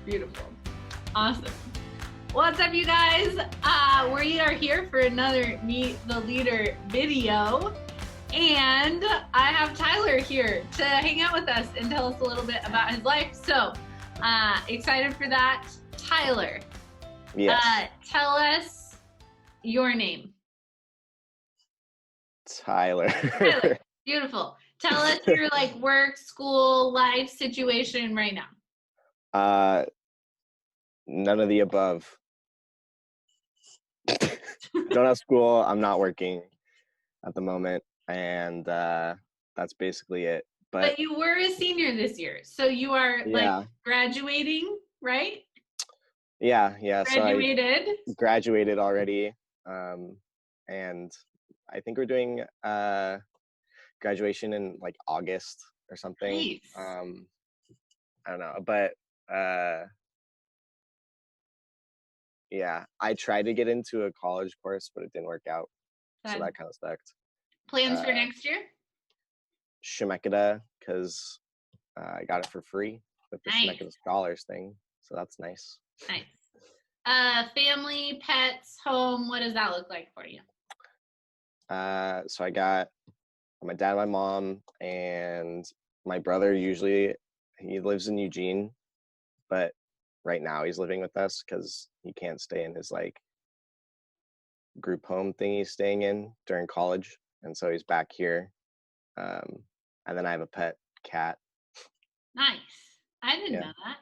Beautiful. Awesome. What's up, you guys? We are here for another Meet the Leader video. And I have Tyler here to hang out with us and tell us a little bit about his life. So excited for that. Tyler, Yes. Tell us your name. Tyler. Tyler, beautiful. Tell us your work, school, life situation right now. None of the above. Don't have school. I'm not working at the moment, and that's basically it. But you were a senior this year, so you are graduating, right? Yeah. Graduated. So I graduated already, and I think we're doing graduation in August or something. Nice. I don't know, but yeah, I tried to get into a college course, but it didn't work out. So that kind of sucked. Plans for next year? Chemeketa, because I got it for free with the Chemeketa Scholars thing. So that's nice. Nice. Family, pets, home, what does that look like for you? So I got my dad, my mom, and my brother. Usually he lives in Eugene, but right now he's living with us because he can't stay in his group home thing he's staying in during college, and so he's back here. And then I have a pet cat. Nice. I didn't know that.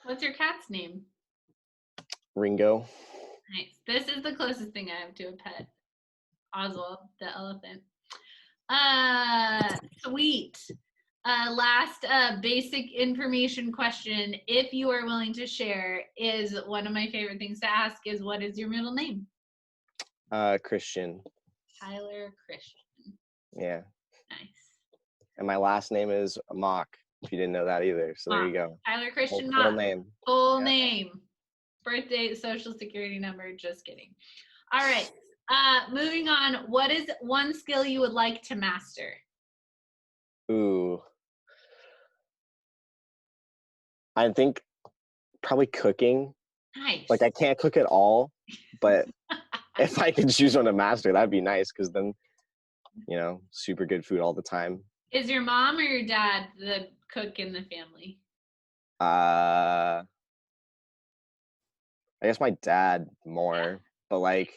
What's your cat's name? Ringo. Nice. This is the closest thing I have to a pet. Oswald, the elephant. Sweet. Last basic information question, if you are willing to share, is one of my favorite things to ask is, what is your middle name? Christian. Tyler Christian. Yeah. Nice. And my last name is Mock, if you didn't know that either. So there you go. Tyler Christian Full Mock. name. Full name. Birthday, social security number, just kidding. All right. Moving on, what is one skill you would like to master? Ooh. I think probably cooking. Nice. I can't cook at all, but if I could choose one to master, that'd be nice, because then, super good food all the time. Is your mom or your dad the cook in the family? I guess my dad more, but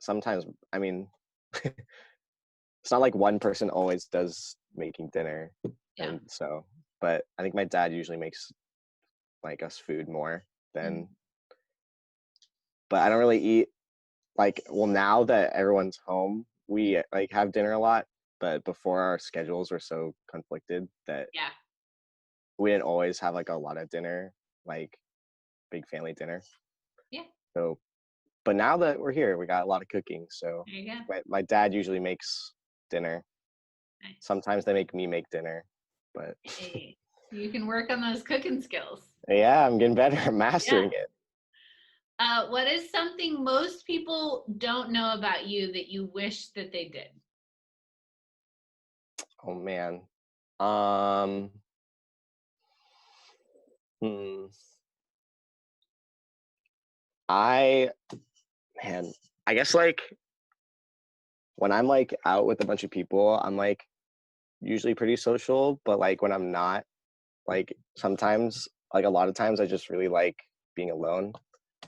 sometimes, I mean, it's not like one person always does making dinner. Yeah. And so, but I think my dad usually makes us food more than, but I don't really eat now that everyone's home, we have dinner a lot, but before our schedules were so conflicted that we didn't always have a lot of dinner, big family dinner. Yeah. So, but now that we're here, we got a lot of cooking. So there you go. My dad usually makes dinner. Nice. Sometimes they make me make dinner, but hey, you can work on those cooking skills. Yeah, I'm getting better at mastering it. What is something most people don't know about you that you wish that they did? Oh man. I guess when I'm out with a bunch of people, I'm usually pretty social, but when I'm not, sometimes a lot of times I just really like being alone.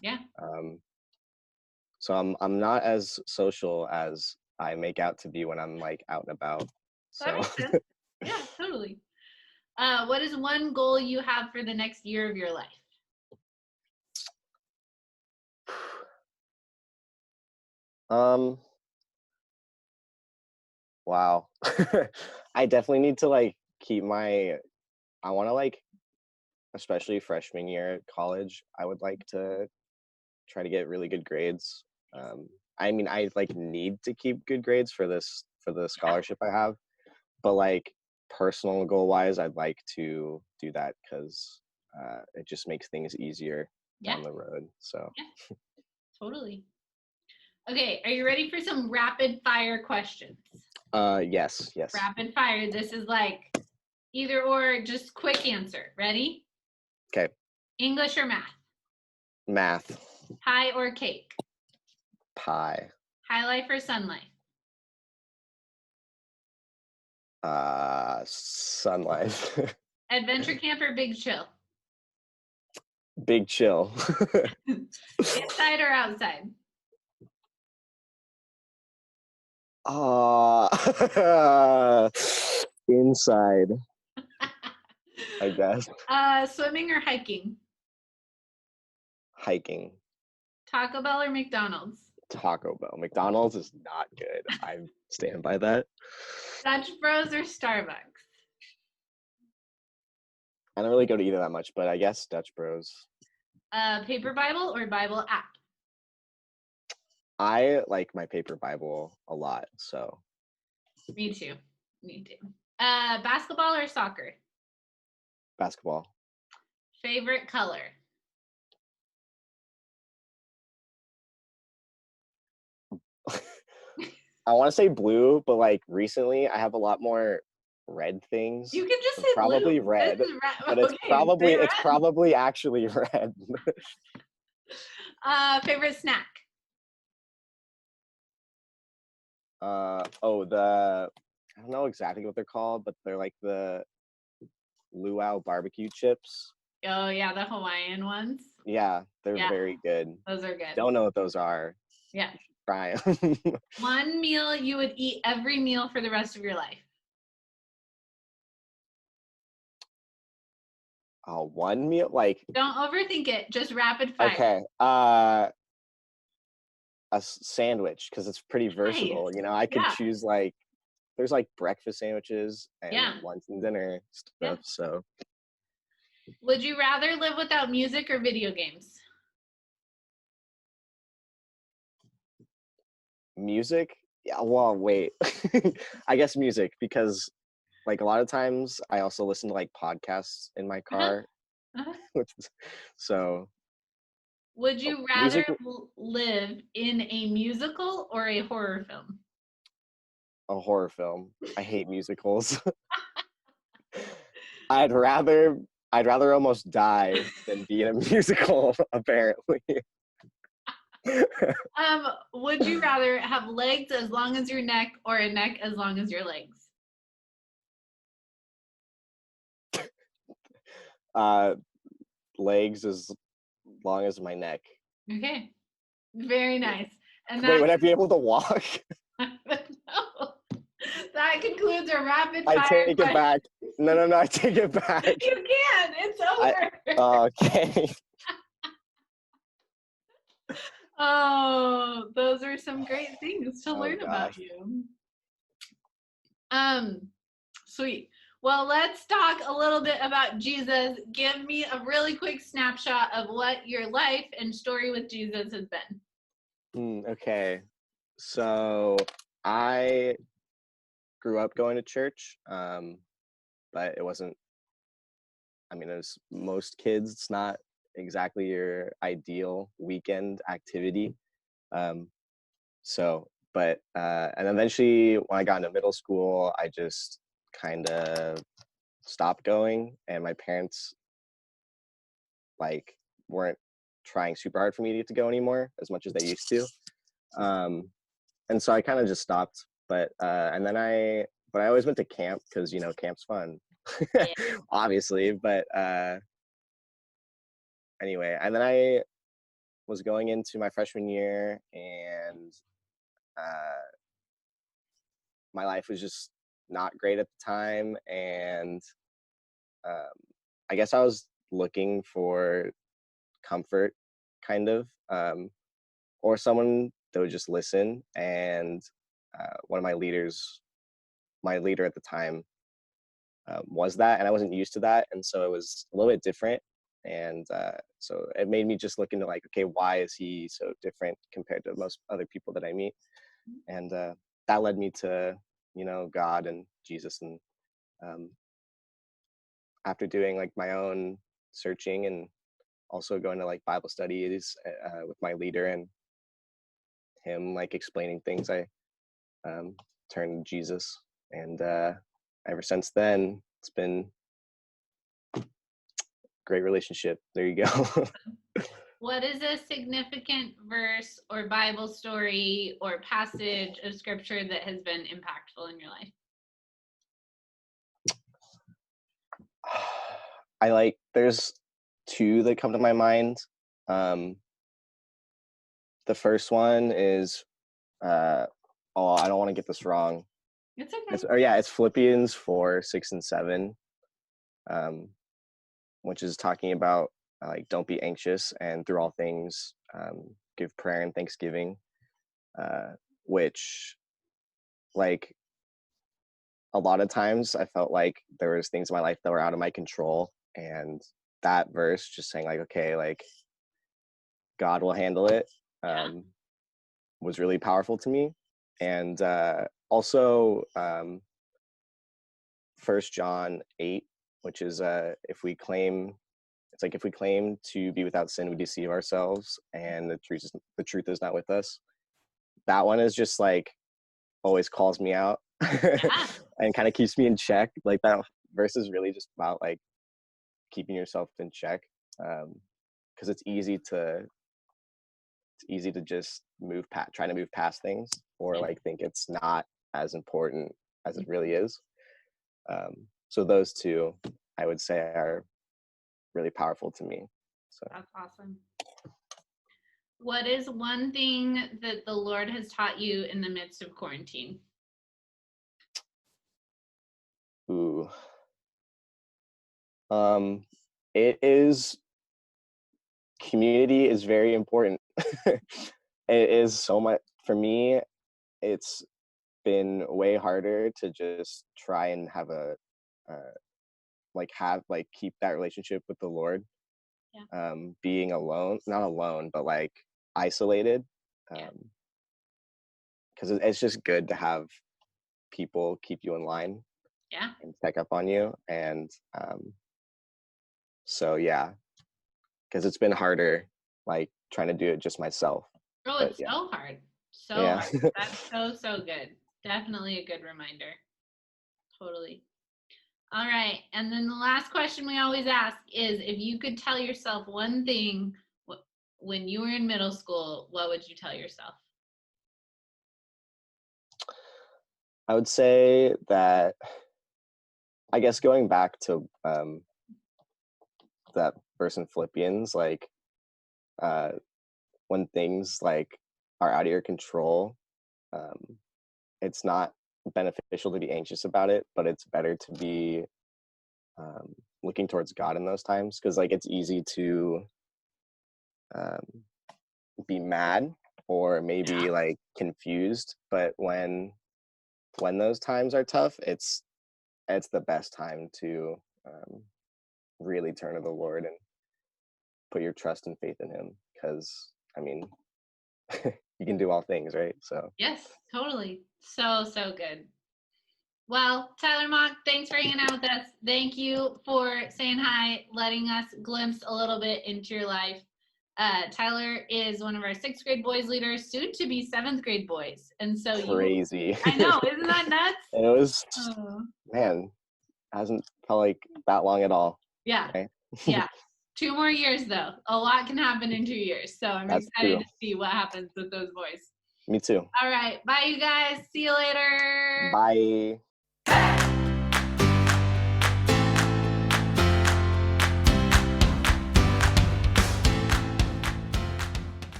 Yeah. So I'm not as social as I make out to be when I'm out and about. So that makes sense. Yeah, totally. What is one goal you have for the next year of your life? Wow. I definitely need to keep I want to especially freshman year at college, I would like to try to get really good grades. I mean, I need to keep good grades for the scholarship I have, but personal goal wise, I'd like to do that because it just makes things easier down the road. So totally. Okay, are you ready for some rapid fire questions? Yes. Rapid fire. This is either or, just quick answer. Ready? Okay. English or math? Math. Pie or cake? Pie. High life or sun life? Sun life. Adventure camp or big chill? Big chill. Inside or outside? Inside, I guess. Swimming or hiking? Hiking. Taco Bell or McDonald's? Taco Bell. McDonald's is not good. I stand by that. Dutch Bros or Starbucks? I don't really go to either that much, but I guess Dutch Bros. Paper Bible or Bible app? I like my paper Bible a lot, so Me too. Me too. Basketball or soccer? basketball. Favorite color? I want to say blue, but like recently I have a lot more red things. You can just So say probably blue. red, This is red. but it's Okay, probably actually red. favorite snack? I don't know exactly what they're called, but they're like the luau barbecue chips. Oh yeah, the Hawaiian ones. Yeah, they're Yeah. very good. Those are good. Don't know what those are. Yeah. Try them. One meal you would eat every meal for the rest of your life. Oh, one meal? Like, Don't overthink it. Just rapid fire. okay. A sandwich, because it's pretty versatile. Nice. You know, I could Yeah. choose like there's like breakfast sandwiches and Yeah. lunch and dinner stuff. Yeah. So Would you rather live without music or video games? music? Yeah, well, wait. I guess music, because like a lot of times I also listen to like podcasts in my car. Uh-huh. So Would you rather music, live in a musical or a horror film? a horror film. I hate musicals. I'd rather almost die than be in a musical, apparently. Would you rather have legs as long as your neck or a neck as long as your legs? Legs as long as my neck. Okay. Very nice. And Wait, that would I be able to walk? no. That concludes our rapid I fire take it question. back. No, I take it back. You can. It's over. Okay. Oh, those are some great things to Oh, learn about gosh. you. Sweet. Well, let's talk a little bit about Jesus. Give me a really quick snapshot of what your life and story with Jesus has been. Okay. So I grew up going to church, but it wasn't, I mean, as most kids, it's not exactly your ideal weekend activity. And eventually when I got into middle school, I just kind of stopped going, and my parents like weren't trying super hard for me to get to go anymore as much as they used to. And so I kind of just stopped. But I always went to camp because camp's fun, obviously. But anyway, and then I was going into my freshman year, and my life was just not great at the time, and um, I guess I was looking for comfort, kind of, or someone that would just listen. And one of my leader at the time, was that, and I wasn't used to that, and so it was a little bit different. And so it made me just look into like, okay, why is he so different compared to most other people that I meet? And that led me to God and Jesus. And after doing like my own searching and also going to like Bible studies with my leader and him like explaining things, I turned to Jesus. And ever since then, it's been great relationship. There you go. What is a significant verse or Bible story or passage of scripture that has been impactful in your life? There's two that come to my mind. The first one is, I don't want to get this wrong. It's okay. It's Philippians 4:6-7, which is talking about don't be anxious, and through all things give prayer and thanksgiving, which like a lot of times I felt like there was things in my life that were out of my control, and that verse just saying like, okay, like God will handle it, was really powerful to me. And also 1 John 8, which is if we claim to be without sin, we deceive ourselves, and the truth is not with us. That one is just like always calls me out and kind of keeps me in check. Like that verse is really just about like keeping yourself in check, because it's easy to just trying to move past things, or like think it's not as important as it really is. So those two I would say are really powerful to me. So that's awesome. What is one thing that the Lord has taught you in the midst of quarantine? Ooh. It is, community is very important. It is so much for me. It's been way harder to just try and have keep that relationship with the Lord. Being alone, not alone, but like isolated, because it's just good to have people keep you in line and check up on you. And so because it's been harder like trying to do it just myself. It's so hard. Hard. That's so good. Definitely a good reminder. Totally. All right. And then the last question we always ask is, if you could tell yourself one thing when you were in middle school, what would you tell yourself? I would say that, I guess going back to that verse in Philippians, like when things like are out of your control, it's not beneficial to be anxious about it, but it's better to be looking towards God in those times, because like it's easy to be mad or maybe like confused, but when those times are tough, it's the best time to really turn to the Lord and put your trust and faith in him, because I mean you can do all things, right? So yes, totally. So good. Well, Tyler Mock, thanks for hanging out with us. Thank you for saying hi, letting us glimpse a little bit into your life. Tyler is one of our 6th grade boys leaders, soon to be 7th grade boys. And so crazy. I know, isn't that nuts? And it was, man, hasn't felt like that long at all. Yeah. Right? Yeah. 2 more years though. A lot can happen in 2 years. So I'm excited to see what happens with those boys. Me too. All right. Bye, you guys. See you later. Bye.